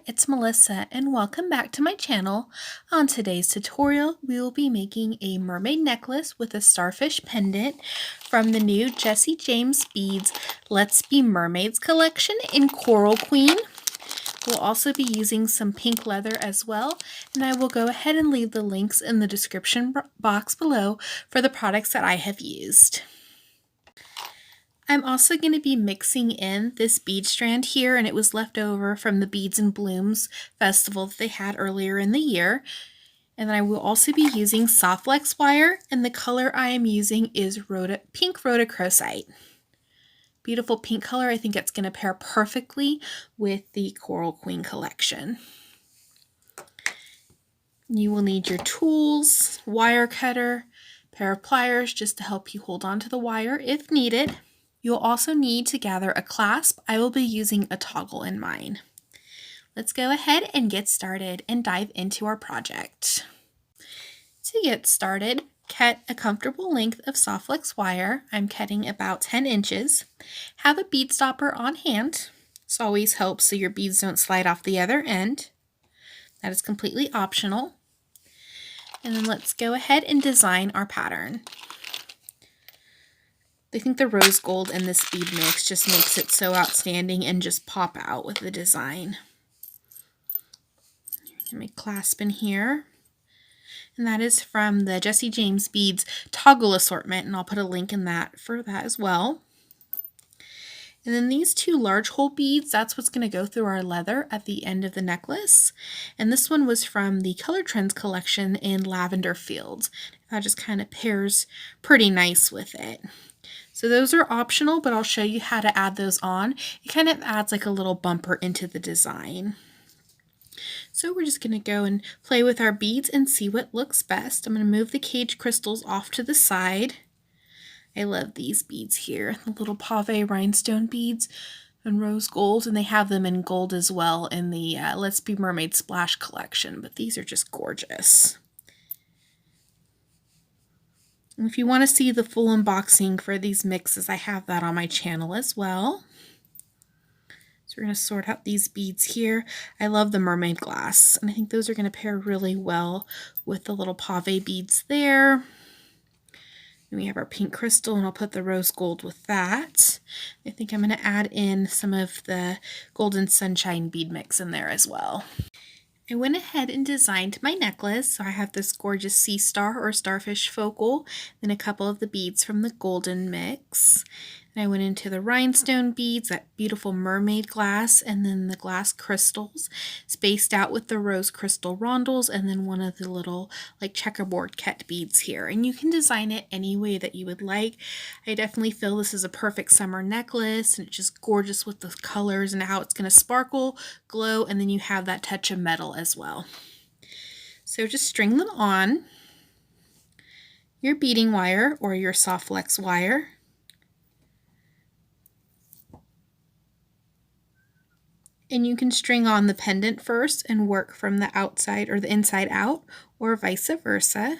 it's Melissa and welcome back to my channel. On today's tutorial, we will be making a mermaid necklace with a starfish pendant from the new Jessie James Beads Let's Be Mermaids collection in Coral Queen. We'll also be using some pink leather as well, and I will go ahead and leave the links in the description box below for the products that I have used. I'm also going to be mixing in this bead strand here, and it was left over from the Beads and Blooms festival that they had earlier in the year. And then I will also be using soft flex wire, and the color I am using is pink rhodochrosite. Beautiful pink color. I think it's going to pair perfectly with the Coral Queen collection. You will need your tools, wire cutter, pair of pliers just to help you hold on to the wire if needed. You'll also need to gather a clasp. I will be using a toggle in mine. Let's go ahead and get started and dive into our project. To get started, cut a comfortable length of soft flex wire. I'm cutting about 10 inches. Have a bead stopper on hand. This always helps so your beads don't slide off the other end. That is completely optional. And then let's go ahead and design our pattern. I think the rose gold in this bead mix just makes it so outstanding and just pop out with the design. My clasp in here. And that is from the Jessie James Beads toggle assortment, and I'll put a link in that for that as well. And then these two large hole beads, that's what's going to go through our leather at the end of the necklace. And this one was from the Color Trends collection in Lavender Fields. That just kind of pairs pretty nice with it. So those are optional, but I'll show you how to add those on. It kind of adds like a little bumper into the design. So we're just going to go and play with our beads and see what looks best. I'm going to move the cage crystals off to the side. I love these beads here, the little pave rhinestone beads and rose gold, and they have them in gold as well in the Let's Be Mermaid Splash collection, but these are just gorgeous. And if you want to see the full unboxing for these mixes, I have that on my channel as well. So we're going to sort out these beads here. I love the mermaid glass, and I think those are going to pair really well with the little pave beads there. And we have our pink crystal, and I'll put the rose gold with that. I think I'm going to add in some of the golden sunshine bead mix in there as well. I went ahead and designed my necklace. So I have this gorgeous sea star or starfish focal, then a couple of the beads from the golden mix. And I went into the rhinestone beads, that beautiful mermaid glass, and then the glass crystals, spaced out with the rose crystal rondels, and then one of the little like checkerboard cut beads here. And you can design it any way that you would like. I definitely feel this is a perfect summer necklace, and it's just gorgeous with the colors and how it's going to sparkle, glow, and then you have that touch of metal as well. So just string them on your beading wire or your soft flex wire. And you can string on the pendant first and work from the outside or the inside out, or vice versa.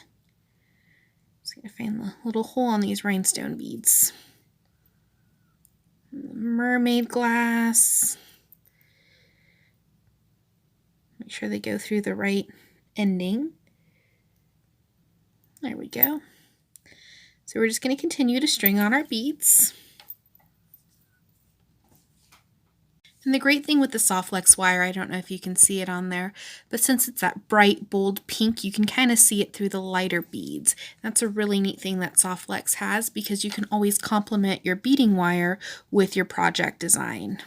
Just going to find the little hole on these rhinestone beads. Mermaid glass. Make sure they go through the right ending. There we go. So we're just going to continue to string on our beads. And the great thing with the soft flex wire, I don't know if you can see it on there, but since it's that bright, bold pink, you can kind of see it through the lighter beads. That's a really neat thing that soft flex has, because you can always complement your beading wire with your project design.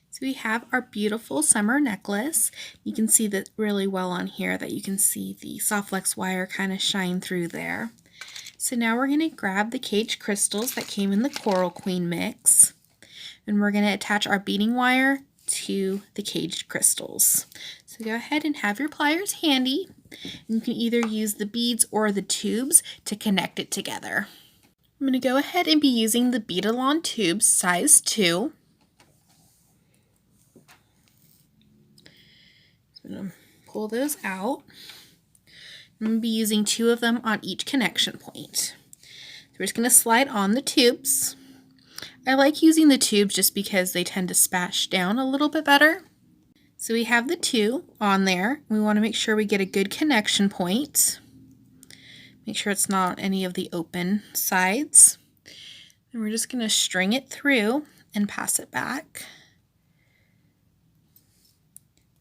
So we have our beautiful summer necklace. You can see that really well on here, that you can see the soft flex wire kind of shine through there. So now we're going to grab the cage crystals that came in the Coral Queen mix. And we're going to attach our beading wire to the caged crystals. So go ahead and have your pliers handy. And you can either use the beads or the tubes to connect it together. I'm going to go ahead and be using the bead-along tubes, size 2. So I'm going to pull those out. I'm going to be using 2 of them on each connection point. So we're just going to slide on the tubes. I like using the tubes just because they tend to splash down a little bit better. So we have the 2 on there. We want to make sure we get a good connection point. Make sure it's not any of the open sides. And we're just going to string it through and pass it back.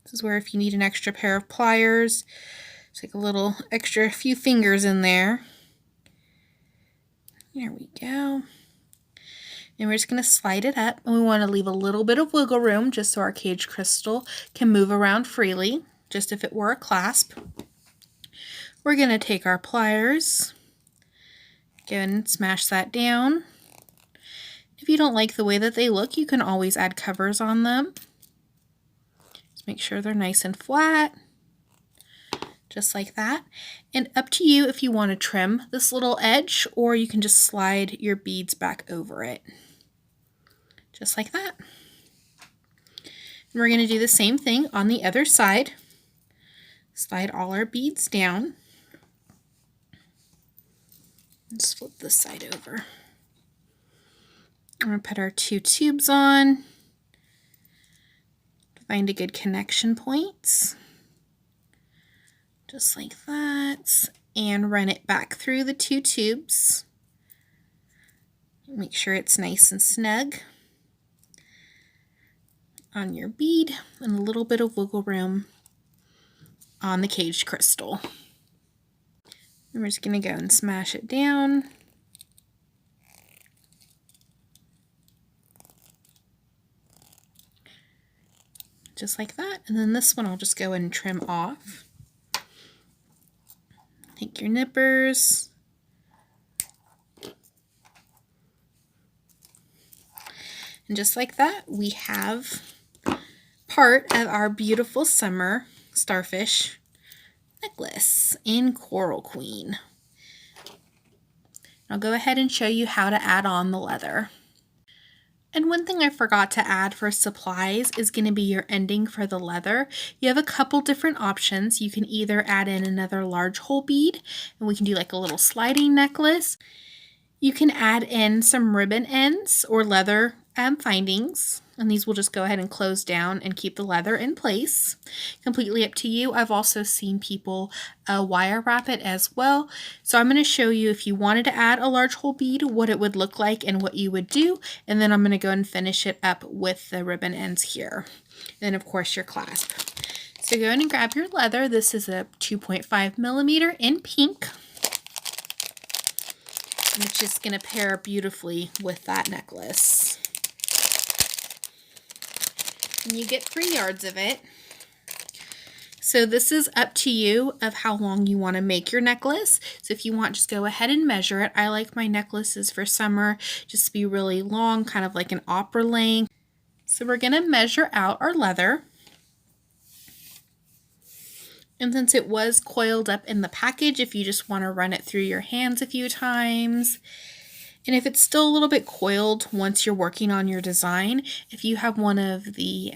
This is where if you need an extra pair of pliers, take a little extra few fingers in there. There we go. And we're just going to slide it up, and we want to leave a little bit of wiggle room just so our cage crystal can move around freely, just if it were a clasp. We're going to take our pliers, go and smash that down. If you don't like the way that they look, you can always add covers on them. Just make sure they're nice and flat, just like that. And up to you if you want to trim this little edge, or you can just slide your beads back over it. Just like that. And we're going to do the same thing on the other side. Slide all our beads down. Just flip this side over. I'm going to put our 2 tubes on. Find a good connection point. Just like that. And run it back through the 2 tubes. Make sure it's nice and snug on your bead, and a little bit of wiggle room on the cage crystal. And we're just going to go and smash it down. Just like that. And then this one I'll just go and trim off. Take your nippers. And just like that, we have part of our beautiful summer starfish necklace in Coral Queen. I'll go ahead and show you how to add on the leather. And one thing I forgot to add for supplies is going to be your ending for the leather. You have a couple different options. You can either add in another large hole bead, and we can do like a little sliding necklace. You can add in some ribbon ends or leather findings, and these will just go ahead and close down and keep the leather in place. Completely up to you. I've also seen people wire wrap it as well. So I'm going to show you, if you wanted to add a large hole bead, what it would look like and what you would do, and then I'm going to go and finish it up with the ribbon ends here. And then of course your clasp. So go in and grab your leather. This is a 2.5 millimeter in pink. And it's just going to pair beautifully with that necklace. And you get 3 yards of it. So this is up to you of how long you want to make your necklace. So if you want, just go ahead and measure it. I like my necklaces for summer just to be really long, kind of like an opera length. So we're going to measure out our leather. And since it was coiled up in the package, if you just want to run it through your hands a few times, and if it's still a little bit coiled once you're working on your design, if you have one of the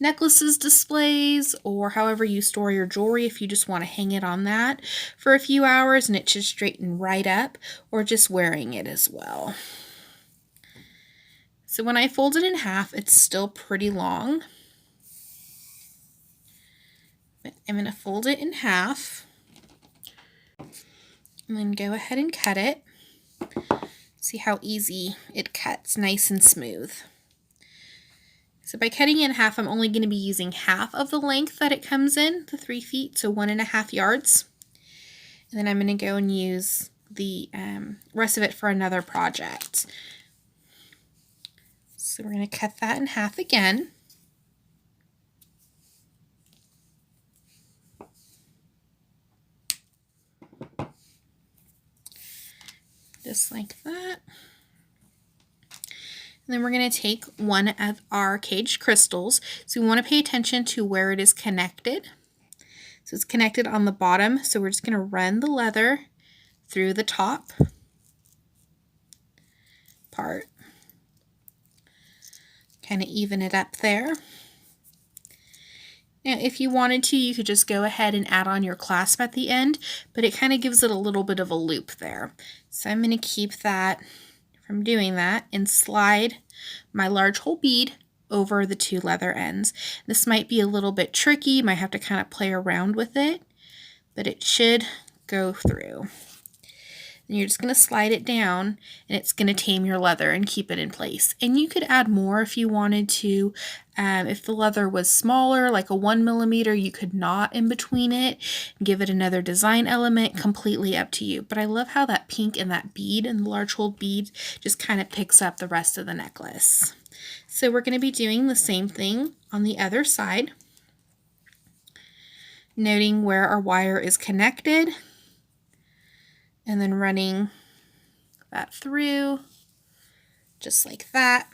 necklaces displays, or however you store your jewelry, if you just want to hang it on that for a few hours and it should straighten right up, or just wearing it as well. So when I fold it in half, it's still pretty long. But I'm going to fold it in half and then go ahead and cut it. See how easy it cuts, nice and smooth. So by cutting it in half, I'm only going to be using half of the length that it comes in, the 3 feet, so 1.5 yards. And then I'm going to go and use the rest of it for another project. So we're going to cut that in half again. Just like that. And then we're going to take one of our caged crystals. So we want to pay attention to where it is connected. So it's connected on the bottom. So we're just going to run the leather through the top part. Kind of even it up there. Now, if you wanted to, you could just go ahead and add on your clasp at the end, but it kind of gives it a little bit of a loop there. So I'm going to keep that from doing that and slide my large hole bead over the two leather ends. This might be a little bit tricky, you might have to kind of play around with it, but it should go through. And you're just going to slide it down, and it's going to tame your leather and keep it in place. And you could add more if you wanted to. If the leather was smaller, like a 1 millimeter, you could knot in between it and give it another design element, completely up to you. But I love how that pink and that bead and the large hole bead just kind of picks up the rest of the necklace. So we're going to be doing the same thing on the other side, noting where our wire is connected, and then running that through just like that.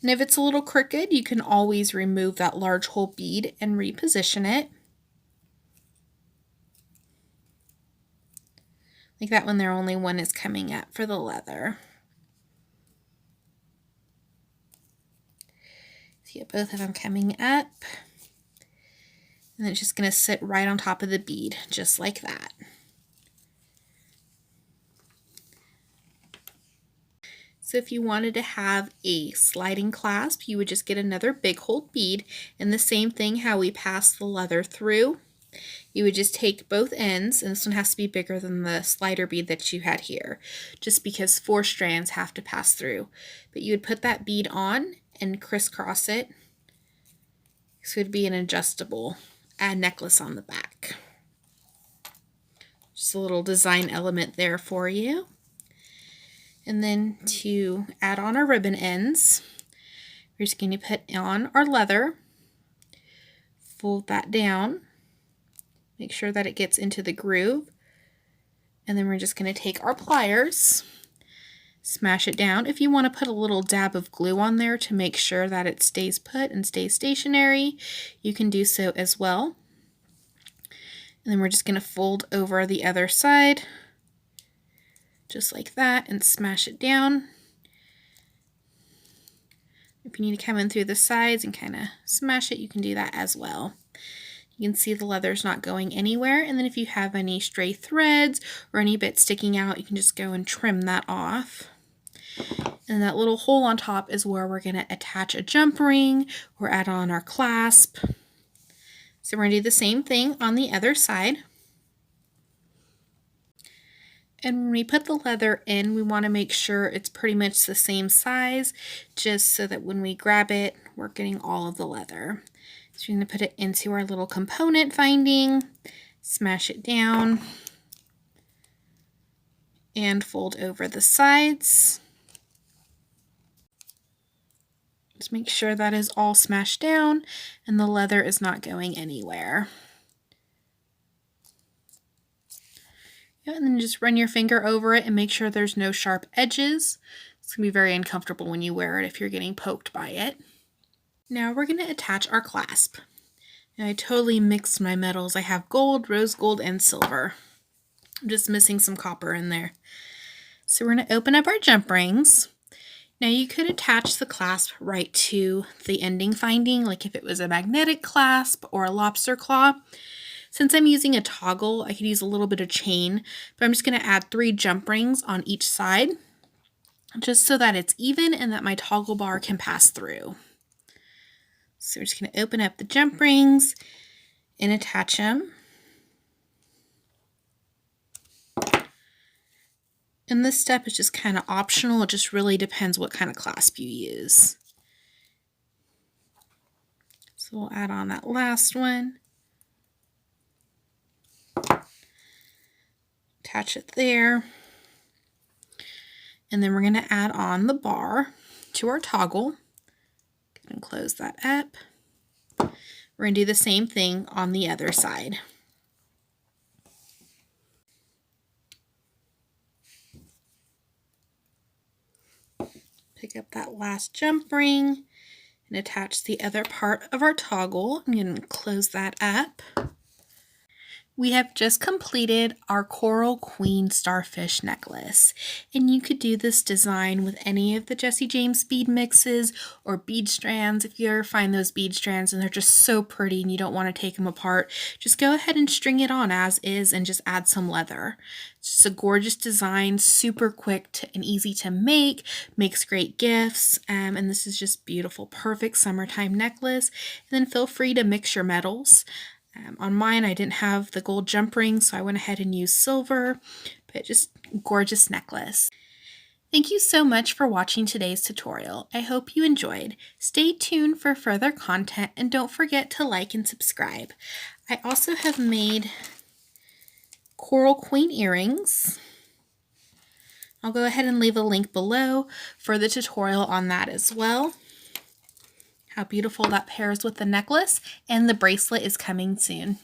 And if it's a little crooked, you can always remove that large hole bead and reposition it. Like that when there only one is coming up for the leather. So you get both of them coming up. And then it's just going to sit right on top of the bead, just like that. So if you wanted to have a sliding clasp, you would just get another big hole bead, and the same thing how we pass the leather through. You would just take both ends, and this one has to be bigger than the slider bead that you had here, just because 4 strands have to pass through. But you would put that bead on and crisscross it. This would be an adjustable necklace on the back. Just a little design element there for you. And then to add on our ribbon ends, we're just going to put on our leather, fold that down, make sure that it gets into the groove, and then we're just going to take our pliers, smash it down. If you want to put a little dab of glue on there to make sure that it stays put and stays stationary, you can do so as well. And then we're just going to fold over the other side, just like that, and smash it down. If you need to come in through the sides and kind of smash it, you can do that as well. You can see the leather's not going anywhere, and then if you have any stray threads or any bits sticking out, you can just go and trim that off. And that little hole on top is where we're going to attach a jump ring or add on our clasp. So we're going to do the same thing on the other side. And when we put the leather in, we want to make sure it's pretty much the same size, just so that when we grab it, we're getting all of the leather. So we're going to put it into our little component finding, smash it down, and fold over the sides. Just make sure that is all smashed down and the leather is not going anywhere. And then just run your finger over it and make sure there's no sharp edges. It's going to be very uncomfortable when you wear it if you're getting poked by it. Now we're going to attach our clasp. Now I totally mixed my metals. I have gold, rose gold, and silver. I'm just missing some copper in there. So we're going to open up our jump rings. Now you could attach the clasp right to the ending finding, like if it was a magnetic clasp or a lobster claw. Since I'm using a toggle, I could use a little bit of chain, but I'm just going to add 3 jump rings on each side, just so that it's even and that my toggle bar can pass through. So we're just going to open up the jump rings and attach them. And this step is just kind of optional. It just really depends what kind of clasp you use. So we'll add on that last one. Attach it there. And then we're going to add on the bar to our toggle. And close that up. We're going to do the same thing on the other side. Pick up that last jump ring and attach the other part of our toggle. I'm going to close that up. We have just completed our Coral Queen Starfish Necklace, and you could do this design with any of the Jessie James bead mixes or bead strands. If you ever find those bead strands and they're just so pretty and you don't want to take them apart, just go ahead and string it on as is and just add some leather. It's just a gorgeous design, super quick and easy to make, makes great gifts, and this is just beautiful, perfect summertime necklace. And then feel free to mix your metals. On mine, I didn't have the gold jump ring, so I went ahead and used silver, but just gorgeous necklace. Thank you so much for watching today's tutorial. I hope you enjoyed. Stay tuned for further content and don't forget to like and subscribe. I also have made Coral Queen earrings. I'll go ahead and leave a link below for the tutorial on that as well. How beautiful that pairs with the necklace, and the bracelet is coming soon.